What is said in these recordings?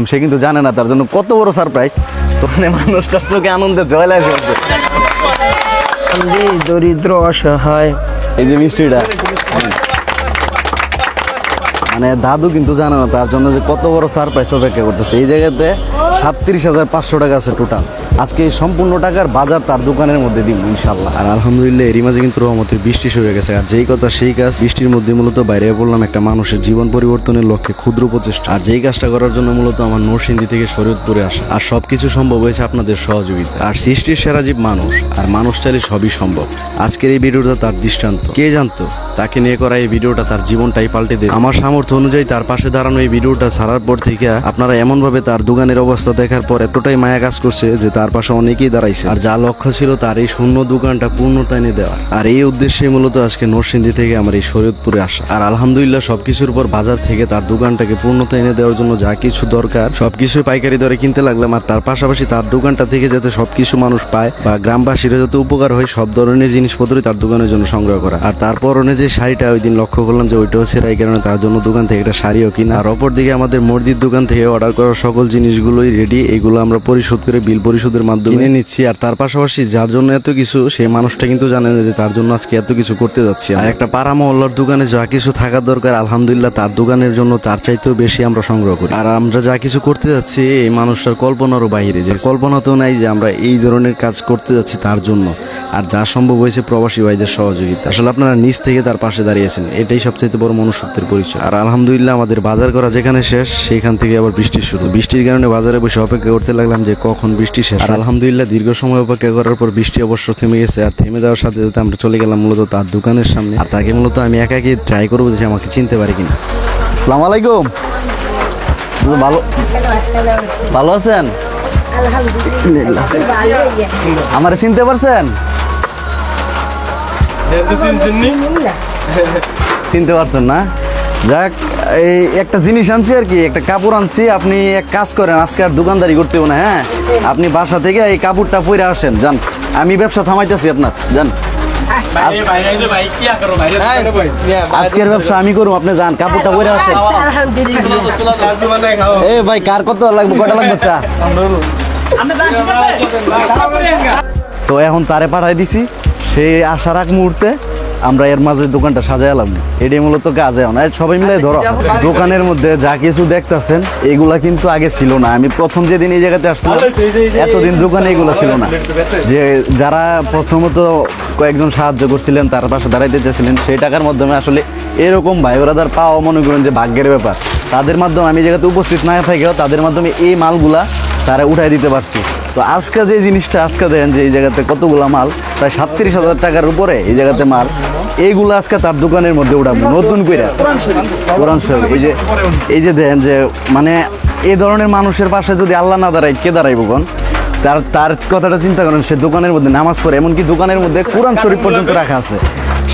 সে কিন্তু জানে না তার জন্য কত বড় সারপ্রাইজ। তো মানে মানুষটার চোখে আনন্দে জয়লাভ হচ্ছে। দরিদ্র অসহায় এই যে মিষ্টিটা, মানে দাদু কিন্তু জানে না তার জন্য যে কত বড় সারপ্রাইজ অপেক্ষা করতেছে। এই জায়গাতে 37,500 টাকা আছে টোটাল। আজকে এই সম্পূর্ণ টাকার বাজার তার দোকানের মধ্যে দিব ইনশাল্লাহ। আর আলহামদুলিল্লাহ এরই মাঝে কিন্তু রহমতের বৃষ্টি শুরু হয়ে গেছে। আর যেই কথা সেই কাজ, বৃষ্টির মধ্যে মূলত বাইরে পড়লাম একটা মানুষের জীবন পরিবর্তনের লক্ষ্যে ক্ষুদ্র প্রচেষ্টা। আর যেই কাজটা করার জন্য মূলত আমার নরসিংদী থেকে শরীয়তপুরে আসা। আর সবকিছু সম্ভব হয়েছে আপনাদের সহযোগিতা। আর সৃষ্টির সেরা জীব মানুষ, আর মানুষ চাইলে সবই সম্ভব। আজকের এই ভিডিওটা তার দৃষ্টান্ত। কে জানতো তাকে নিয়ে করা এই ভিডিওটা তার জীবনটাই পাল্টে দেবে। আমার সামর্থ্য অনুযায়ী তার পাশে দাঁড়ানো এই ভিডিওটা ছাড়ার পর থেকে আপনারা এমনভাবে তার দোকানের অবস্থা দেখার পর এতটাই মায়া কাজ করছে যে তার পাশে অনেকেই দাঁড়াইছে। আর যা লক্ষ্য ছিল তার এই শূন্য দোকানটা পূর্ণতা এনে দেওয়া। আর এই উদ্দেশ্যে মূলত আজকে নরসিংদী থেকে আমার এই শরীয়তপুরে আসা। আর আলহামদুলিল্লাহ সবকিছুর পর বাজার থেকে তার দোকানটাকে পূর্ণতা এনে দেওয়ার জন্য যা কিছু দরকার সবকিছু পাইকারি দরে কিনতে লাগলাম। আর তার পাশাপাশি তার দোকানটা থেকে যাতে সবকিছু মানুষ পায় বা গ্রামবাসীরা যাতে উপকার হয়, সব ধরনের জিনিসপত্রই তার দোকানের জন্য সংগ্রহ করা। আর তারপর যে শাড়িটা ওই দিন লক্ষ্য করলাম যে ওইটাও ছেঁড়া, এই কারণে তার জন্য দোকান থেকে একটা শাড়িও কিনা। আর অপরদিকে আমাদের মসজিদ দোকান থেকে অর্ডার করা সকল জিনিসগুলোই রেডি, এগুলো আমরা পরিশোধ করে বিল পরিশোধের মাধ্যমে কিনে নিচ্ছি। আর তার পাশাপাশি যার জন্য এত কিছু, সেই মানুষটা কিন্তু জানে না যে তার জন্য আজকে এত কিছু করতে যাচ্ছি। আর একটা পাড়া মহল্লার দোকানে যা কিছু থাকার দরকার আলহামদুলিল্লাহ তার দোকানের জন্য তার চাইতেও বেশি আমরা সংগ্রহ করি। আর আমরা যা কিছু করতে যাচ্ছি এই মানুষটার কল্পনারও বাইরে, যে কল্পনাতেও নাই যে আমরা এই ধরনের কাজ করতে যাচ্ছি তার জন্য। আর যা সম্ভব হয়েছে প্রবাসী ভাইদের সহযোগিতা। আসলে আপনারা নিজ থেকে তার পাশে দাঁড়িয়েছেন, এটাই সবচেয়ে বড় মনুষ্যত্বের পরিচয়। আর আলহামদুলিল্লাহ আমাদের বাজার করা যেখানে শেষ সেখান থেকে আবার বৃষ্টি শুরু। বৃষ্টির কারণে বাজারে বসে অপেক্ষা করতে লাগলাম যে কখন বৃষ্টি শেষ। আর আলহামদুলিল্লাহ দীর্ঘ সময় অপেক্ষা করার পর বৃষ্টি অবশ্য থেমে গেছে। আর থেমে যাওয়ার সাথে সাথে আমরা চলে গেলাম মূলত তার দোকানের সামনে। আর তাকে মূলত আমি একাকি ট্রাই করবো যে আমাকে চিনতে পারে কিনা। আসসালামু আলাইকুম। ভালো ভালো আছেন? আমারে চিনতে পারছেন? চিনতে পারছেন না? যাক, এই একটা জিনিস আনছি আর কি, একটা কাপড় আনছি। আপনি এক কাজ করেন, আজকে আর দোকানদারি করতে হবে না, হ্যাঁ? আপনি বাসা থেকে এই কাপড়টা পরে আসেন, যান। আমি ব্যবসা থামাইতেছি আপনার, যান। আজকের ব্যবসা আমি করবো, আপনি যান, কাপড়টা পরে আসেন। এ ভাই, কার কত লাগবে, কটা লাগবে চা? তো এখন তারে পাঠাই দিছি, সে আসার আগ মুহূর্তে আমরা এর মাঝে দোকানটা সাজাইলাম। এটাই মূলত কাজ। এখন সবাই মিলে ধরো দোকানের মধ্যে যা কিছু দেখতেছেন এগুলা কিন্তু আগে ছিল না। আমি প্রথম যেদিন এই জায়গাতে আসছিলাম এতদিন দোকানে এগুলো ছিল না। যে যারা প্রথমত কয়েকজন সাহায্য করছিলেন, তার পাশে দাঁড়াইতে চেয়েছিলেন, সেই টাকার মাধ্যমে আসলে এরকম ভাই ব্রাদার পাওয়া মনে করেন যে ভাগ্যের ব্যাপার। তাদের মাধ্যমে আমি জায়গাতে উপস্থিত না থাকেও তাদের মাধ্যমে এই মালগুলা তারা উঠাই দিতে পারছি। তো আজকে যে জিনিসটা, আজকে দেখেন যে এই জায়গাতে কতগুলা মাল, প্রায় 37,000 টাকার উপরে এই জায়গাতে মাল, এইগুলো আজকে তার দোকানের মধ্যে উঠাবো নতুন করে। কোরআন শরীফ এই যে দেখেন যে মানে এই ধরনের মানুষের পাশে যদি আল্লাহ না দাঁড়ায় কে দাঁড়াইব কোন? তার কথাটা চিন্তা করেন, সে দোকানের মধ্যে নামাজ পড়ে, এমনকি দোকানের মধ্যে কোরআন শরীফ পর্যন্ত রাখা আছে।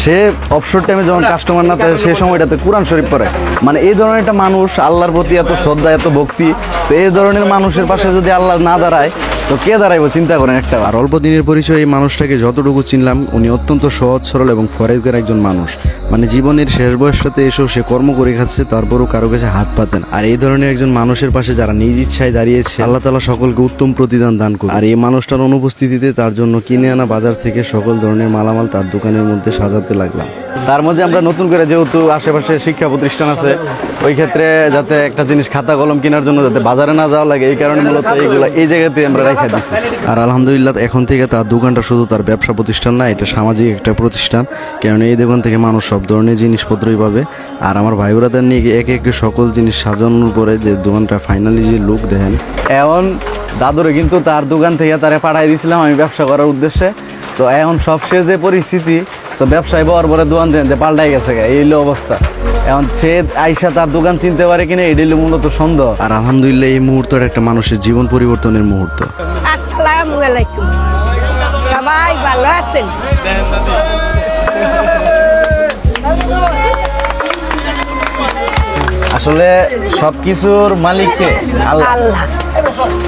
সে অবসর টাইমে যখন কাস্টমার না থাকে সেই সময়টাতে কোরআন শরীফ পড়ে। মানে এই ধরনের একটা মানুষ, আল্লাহর প্রতি এত শ্রদ্ধা, এত ভক্তি, তো এই ধরনের মানুষের পাশে যদি আল্লাহ না দাঁড়ায় তো কে দাঁড়াইবো চিন্তা করেন একটা। আর অল্প দিনের পরিচয় এই মানুষটাকে যতটুকু চিনলাম, উনি অত্যন্ত সহজ সরল এবং ফরেজগার একজন মানুষ। মানে জীবনের শেষ বয়সটাতে এসেও সে কর্ম করে খাচ্ছে, তারপরও কারো কাছে হাত পাতেন। আর এই ধরনের একজন মানুষের পাশে যারা নিজ ইচ্ছায় দাঁড়িয়েছে, আল্লাহ তাআলা সকলকে উত্তম প্রতিদান দান করুন। আর এই মানুষটার অনুপস্থিতিতে তার জন্য কিনে আনা বাজার থেকে সকল ধরনের মালামাল তার দোকানের মধ্যে সাজাতে লাগলাম। তার মধ্যে আমরা নতুন করে যেহেতু আশেপাশে শিক্ষা প্রতিষ্ঠান আছে, ওই ক্ষেত্রে যাতে একটা জিনিস খাতা কলম কেনার জন্য যাতে বাজারে না যাওয়া লাগে, এই কারণে মূলত এইগুলো এই জায়গাতে আমরা রেখে দিচ্ছি। আর আলহামদুলিল্লাহ এখন থেকে তার দোকানটা শুধু তার ব্যবসা প্রতিষ্ঠান না, এটা সামাজিক একটা প্রতিষ্ঠান। কারণ এই দোকান থেকে মানুষ সব ধরনের জিনিসপত্রই পাবে। আর আমার ভাই ব্রাদার নিয়ে একে একে সকল জিনিস সাজানোর পরে যে দোকানটা ফাইনালি যে লুক দেখেন। এখন দাদুরে কিন্তু তার দোকান থেকে তারা পাঠাই দিয়েছিলাম আমি ব্যবসা করার উদ্দেশ্যে। তো এখন সবশেষ যে পরিস্থিতি, তো ব্যবসায় বড় বড় দোকান দেন যে পাল্টাই গেছে, এই হলো অবস্থা। এখন সে আইসা তার দোকান চিনতে পারে কিনা এটাই হলো মূলত সন্দেহ। আর আলহামদুলিল্লাহ এই মুহূর্তটা একটা মানুষের জীবন পরিবর্তনের মুহূর্ত। আসসালামু আলাইকুম, সবাই ভালো আছেন? আসলে সবকিছুর মালিককে আল্লাহ।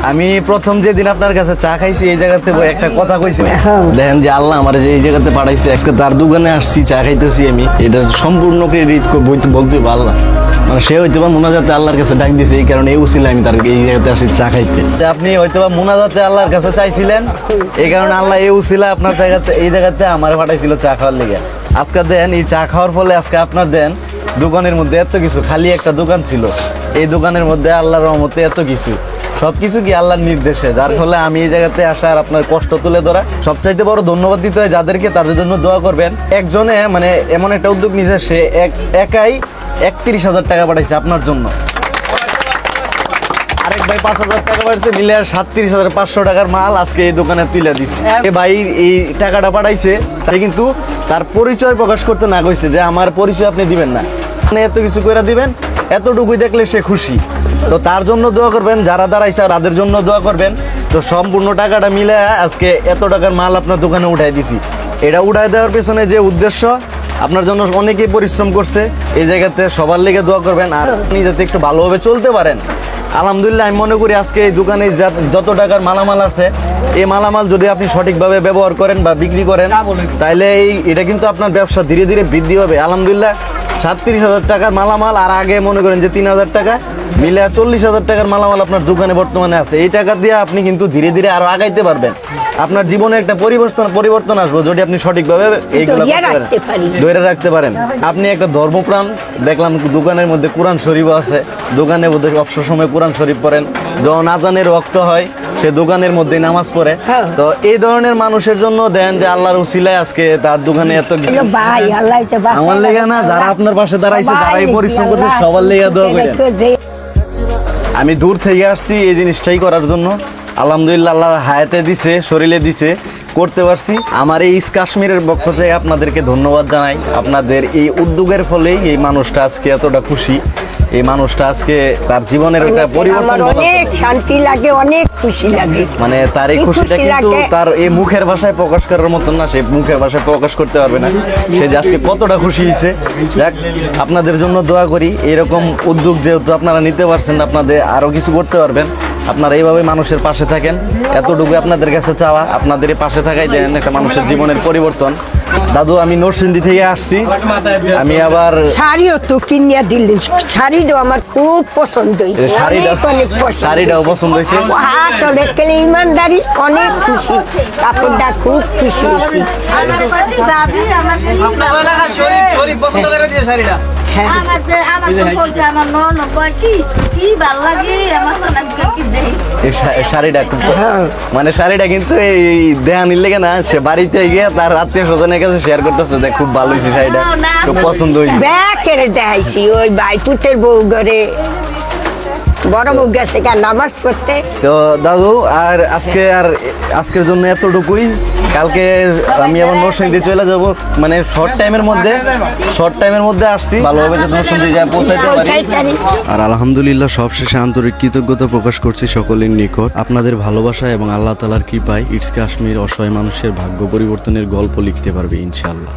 আমি প্রথম যেদিন আপনার কাছে চা খাইছি এই জায়গাতে একটা কথা কইছি, দেখেন যে আল্লাহ আমার যে এই জায়গাতে পাঠাইছে, আজকে তার দোকানে আসছি, চা খাইতেছি আমি, এটা সম্পূর্ণ ক্রেডিট বলতে আল্লাহ। মানে সে হয়তো বা মোনাজাতে আল্লাহর কাছে ডাক দিছে, এই কারণে এই উসিলা আমি তার এই জায়গাতে আসি চা খাইতে। আপনি হয়তো বা মোনাজাতে আল্লাহর কাছে চাইছিলেন, এই কারণে আল্লাহ এই উসিলা আপনার জায়গাতে এই জায়গাতে আমার পাঠাইছিল চা খাওয়ার লেগে। আজকে দেন এই চা খাওয়ার ফলে আজকে আপনার দেন দোকানের মধ্যে এত কিছু, খালি একটা দোকান ছিল, এই দোকানের মধ্যে আল্লাহর রহমতে এত কিছু, সবকিছু কি আল্লাহর নির্দেশে, যার ফলে আমি এই জায়গাতে আসার আপনার কষ্ট তুলে ধরা। সবচাইতে বড় ধন্যবাদ দিতে হয় যাদেরকে, তাদের জন্য দোয়া করবেন। একজনে মানে এমন একটা উদ্যোগ নিয়েছে, সে একাই 31,000 টাকা পাঠাইছে আপনার জন্য। আরেক ভাই 5,000 টাকা পাঠাইছে, মিলে 37,500 টাকার মাল আজকে এই দোকানে তুলে দিচ্ছে। এই ভাই এই টাকাটা পাঠাইছে, সে কিন্তু তার পরিচয় প্রকাশ করতে না কইছে যে আমার পরিচয় আপনি দিবেন না, মানে এত কিছু করে দিবেন, এতটুকুই দেখলে সে খুশি। তো তার জন্য দোয়া করবেন, যারা দাঁড়াইছে তাদের জন্য দোয়া করবেন। তো সম্পূর্ণ টাকাটা মিলে আজকে এত টাকার মাল আপনার দোকানে উঠাই দিছি। এটা উঠাই দেওয়ার পেছনে যে উদ্দেশ্য, আপনার জন্য অনেকেই পরিশ্রম করছে, এই জায়গাতে সবার লেগে দোয়া করবেন, আর আপনি যাতে একটু ভালোভাবে চলতে পারেন। আলহামদুলিল্লাহ আমি মনে করি আজকে এই দোকানে যত টাকার মালামাল আছে, এই মালামাল যদি আপনি সঠিকভাবে ব্যবহার করেন বা বিক্রি করেন, তাহলে এটা কিন্তু আপনার ব্যবসা ধীরে ধীরে বৃদ্ধি হবে। আলহামদুলিল্লাহ 37,000 টাকার মালামাল, আর আগে মনে করেন যে 3,000 টাকা মিলে 40,000 টাকার মালামাল আপনার দোকানে বর্তমানে আছে। এই টাকা দিয়ে আপনি কিন্তু ধীরে ধীরে আরো আগাইতে পারবেন। আপনার জীবনে একটা পরিবর্তন আসবে যদি আপনি সঠিকভাবে এইগুলো ধরে রাখতে পারেন। আপনি একটা ধর্মপ্রাণ দেখলাম, দোকানের মধ্যে কোরআন শরীফ আছে, দোকানের মধ্যে অবসর সময় কোরআন শরীফ পড়েন, যখন আজানের ওয়াক্ত হয় সে দোকানের মধ্যে নামাজ পড়ে। তো এই ধরনের মানুষের জন্য দেন যে আল্লাহর উসিলায় আজকে তার দোকানে এত কিছু। আমার লেগে না, যারা আপনার পাশে দাঁড়াইছে, যারা এই পরিশ্রম করছে, সবার লেগে দোয়া করেন। আমি দূর থেকে আসছি এই জিনিসটাই করার জন্য। আলহামদুলিল্লাহ আল্লাহ হায়াতে দিছে, শরীরে দিছে, করতে পারছি। আমার এই ইস্ট কাশ্মীরের পক্ষ থেকে আপনাদেরকে ধন্যবাদ জানাই। আপনাদের এই উদ্যোগের ফলেই এই মানুষটা আজকে এতটা খুশি, এই মানুষটা আজকে তার জীবনের একটা পরিবর্তন, অনেক শান্তি লাগে, অনেক খুশি লাগে। মানে তার এই খুশিটা কিন্তু তার এই মুখের ভাষায় প্রকাশ করার মতন না, সে মুখের ভাষায় প্রকাশ করতে পারবে না সে যে আজকে কতটা খুশি হয়েছে। যাক, আপনাদের জন্য দোয়া করি, এরকম উদ্যোগ যেহেতু আপনারা নিতে পারছেন, আপনাদের আরো কিছু করতে পারবেন। আপনারা এইভাবে মানুষের পাশে থাকেন, এতটুকু আপনাদের কাছে চাওয়া। আপনাদের এই পাশে থাকাই দেন একটা মানুষের জীবনের পরিবর্তন। দাদু, আমি নরসিংদী থেকে আসছি, আমি আবার শাড়িও তো কিনিয়া দিলেন, শাড়িটাও আমার খুব পছন্দ হয়েছে, শাড়িটাও পছন্দ হয়েছে। আসলে ইমানদারি, অনেক খুশি, কাপড়টা খুব খুশি হয়েছি। শাড়িটা মানে শাড়িটা কিন্তু এই দেহানির লেগে না, সে বাড়িতে গিয়ে তার আত্মীয় স্বজনের কাছে শেয়ার করতেছে যে খুব ভালো হয়েছে শাড়িটা, খুব পছন্দ হয়েছে। ব্যাকের দেখাইছি ওই বাইপুতের বউ ঘরে, বড় বউ গেছে নামাজ পড়তে। তো দাদু, আর আজকের জন্য এতটুকুই। কালকে আমি আবার নরসিংদী চলে যাব, মানে শর্ট টাইমের মধ্যে আসছি, ভালোভাবে যাতে নরসিংদী যায় পৌঁছাইতে পারি। আর আলহামদুলিল্লাহ সবশেষে আন্তরিক কৃতজ্ঞতা প্রকাশ করছি সকলের নিকট। আপনাদের ভালোবাসা এবং আল্লাহ তাআলার কৃপায় ইটস কাশ্মীর অসহায় মানুষের ভাগ্য পরিবর্তনের গল্প লিখতে পারবে ইনশাআল্লাহ।